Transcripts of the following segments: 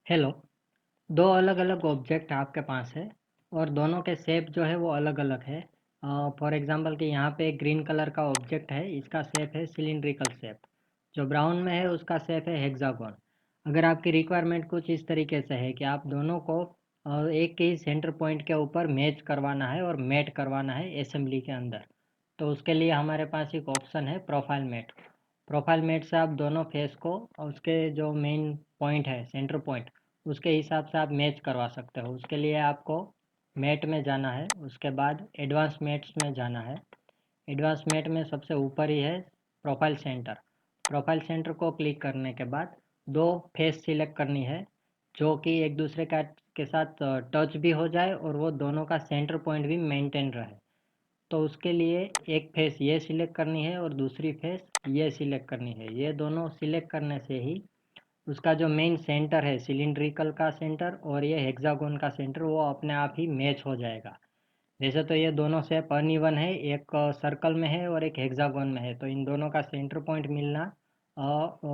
Hello. दो अलग अलग ऑब्जेक्ट आपके पास है और दोनों के शेप जो है वो अलग अलग है। फॉर एग्जांपल कि यहाँ पे एक ग्रीन कलर का ऑब्जेक्ट है, इसका शेप है सिलिंड्रिकल शेप। जो ब्राउन में है उसका शेप है हेक्सागोन। अगर आपकी रिक्वायरमेंट कुछ इस तरीके से है कि आप दोनों को एक ही सेंटर पॉइंट के ऊपर मैच करवाना है और मैट करवाना है असेंबली के अंदर, तो उसके लिए हमारे पास एक ऑप्शन है प्रोफाइल मैट। प्रोफाइल मैट से आप दोनों फेस को और उसके जो मेन पॉइंट है सेंटर पॉइंट, उसके हिसाब से आप मैच करवा सकते हो। उसके लिए आपको मैट में जाना है, उसके बाद एडवांस मैट्स में जाना है। एडवांस मैट में सबसे ऊपर ही है प्रोफाइल सेंटर। प्रोफाइल सेंटर को क्लिक करने के बाद दो फेस सिलेक्ट करनी है जो कि एक दूसरे का के साथ टच भी हो जाए और वो दोनों का सेंटर पॉइंट भी मेंटेन रहे। तो उसके लिए एक फेस ये सिलेक्ट करनी है और दूसरी फेस ये सिलेक्ट करनी है। ये दोनों सिलेक्ट करने से ही उसका जो मेन सेंटर है सिलिंड्रिकल का सेंटर और ये हेक्सागोन का सेंटर वो अपने आप ही मैच हो जाएगा। वैसे तो ये दोनों शेप अनइवन है, एक सर्कल में है और एक हेक्सागोन में है, तो इन दोनों का सेंटर पॉइंट मिलना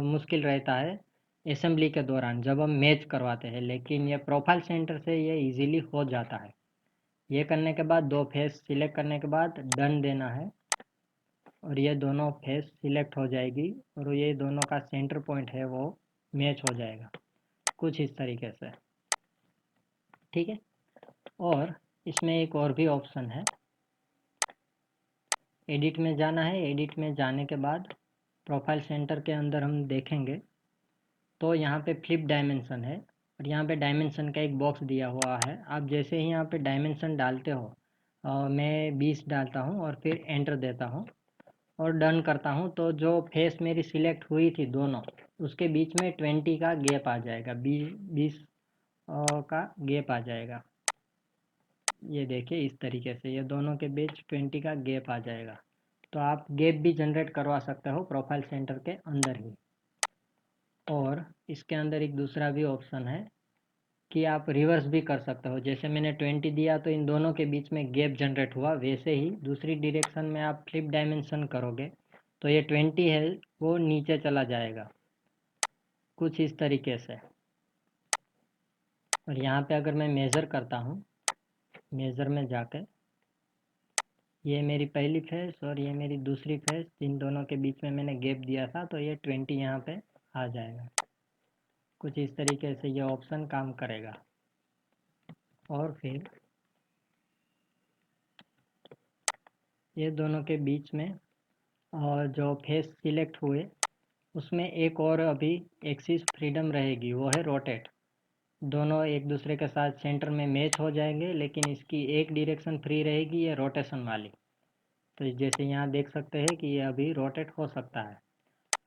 मुश्किल रहता है असेंबली के दौरान जब हम मैच करवाते हैं, लेकिन ये प्रोफाइल सेंटर से ये इजीली हो जाता है। ये करने के बाद दो फेस सिलेक्ट करने के बाद डन देना है और ये दोनों फेस सिलेक्ट हो जाएगी और ये दोनों का सेंटर पॉइंट है वो मैच हो जाएगा कुछ इस तरीके से। ठीक है। और इसमें एक और भी ऑप्शन है, एडिट में जाना है। एडिट में जाने के बाद प्रोफाइल सेंटर के अंदर हम देखेंगे तो यहाँ पे फ्लिप डायमेंशन है और यहाँ पे डायमेंशन का एक बॉक्स दिया हुआ है। आप जैसे ही यहाँ पे डायमेंशन डालते हो, मैं 20 डालता हूँ और फिर एंटर देता हूँ और डन करता हूँ, तो जो फेस मेरी सिलेक्ट हुई थी दोनों, उसके बीच में 20 का गैप आ जाएगा, 20 का गैप आ जाएगा। ये देखिए इस तरीके से ये दोनों के बीच 20 का गैप आ जाएगा। तो आप गैप भी जनरेट करवा सकते हो प्रोफाइल सेंटर के अंदर ही। और इसके अंदर एक दूसरा भी ऑप्शन है कि आप रिवर्स भी कर सकते हो। जैसे मैंने 20 दिया तो इन दोनों के बीच में गैप जनरेट हुआ, वैसे ही दूसरी डायरेक्शन में आप फ्लिप डायमेंशन करोगे तो ये 20 है वो नीचे चला जाएगा कुछ इस तरीके से। और यहाँ पे अगर मैं मेज़र करता हूँ, मेज़र में जाके ये मेरी पहली फेस और ये मेरी दूसरी फेस, इन दोनों के बीच में मैंने गैप दिया था तो ये 20 यहाँ पे आ जाएगा। कुछ इस तरीके से ये ऑप्शन काम करेगा। और फिर ये दोनों के बीच में और जो फेस सिलेक्ट हुए उसमें एक और अभी एक्सिस फ्रीडम रहेगी, वो है रोटेट। दोनों एक दूसरे के साथ सेंटर में मैच हो जाएंगे, लेकिन इसकी एक डायरेक्शन फ्री रहेगी, ये रोटेशन वाली। तो जैसे यहाँ देख सकते हैं कि ये अभी रोटेट हो सकता है।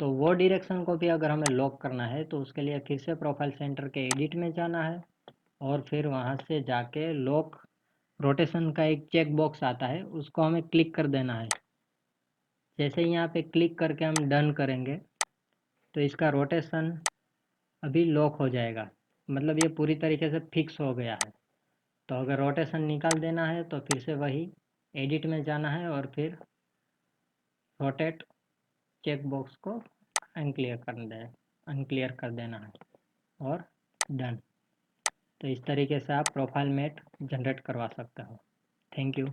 तो वो डायरेक्शन को भी अगर हमें लॉक करना है तो उसके लिए फिर से प्रोफाइल सेंटर के एडिट में जाना है और फिर वहाँ से जाके लॉक रोटेशन का एक चेक बॉक्स आता है, उसको हमें क्लिक कर देना है। जैसे ही यहाँ पे क्लिक करके हम डन करेंगे तो इसका रोटेशन अभी लॉक हो जाएगा, मतलब ये पूरी तरीके से फिक्स हो गया है। तो अगर रोटेशन निकाल देना है तो फिर से वही एडिट में जाना है और फिर रोटेट चेक बॉक्स को अनक्लियर कर देना है और डन। तो इस तरीके से आप प्रोफाइल मैट जनरेट करवा सकते हो। Thank you.